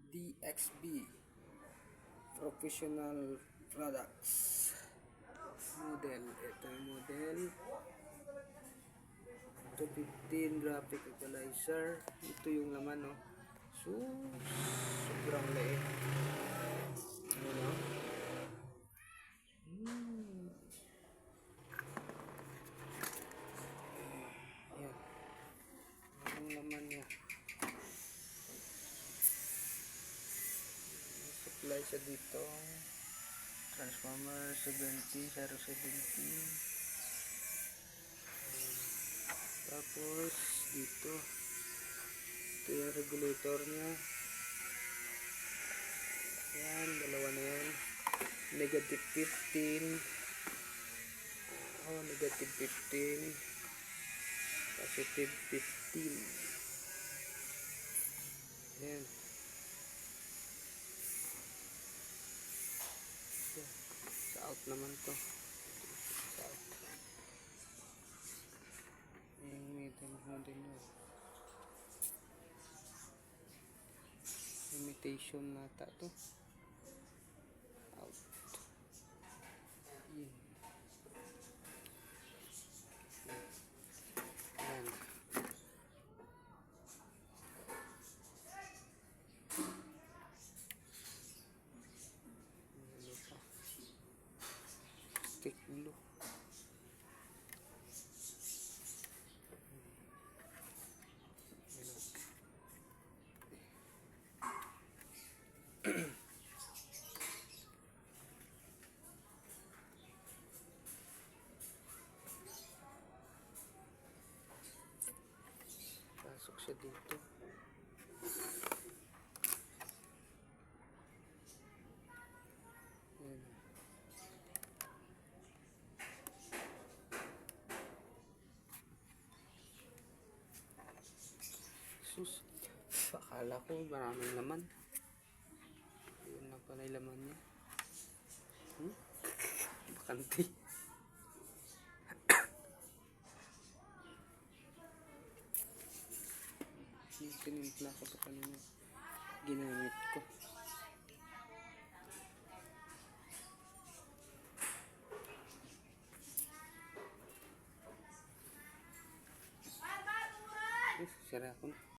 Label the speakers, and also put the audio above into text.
Speaker 1: DXB Professional Products model. Ito yung model 215 graphic equalizer. Ito yung laman, no? So sobrang liit. Ano, no? Yan. Ang laman niya. Supply siya dito. Transformer 70/017. Tapos dito. Ito yung regulator niya. Yan, dalawa na yan. Negative 15. Negative 15. Positive 15. Yan. Sa out naman to. Sa out. Yung medium model nyo. Imitation nata to. Out. Yan. Yan. Ano pa? Stick glue. Pasok siya dito. Yan. Sus, akala ko maraming laman. Yun na pala yung laman niya. Bakante. Yung tinimpla ko pa kanina. Ginamit ko. Sira ko na.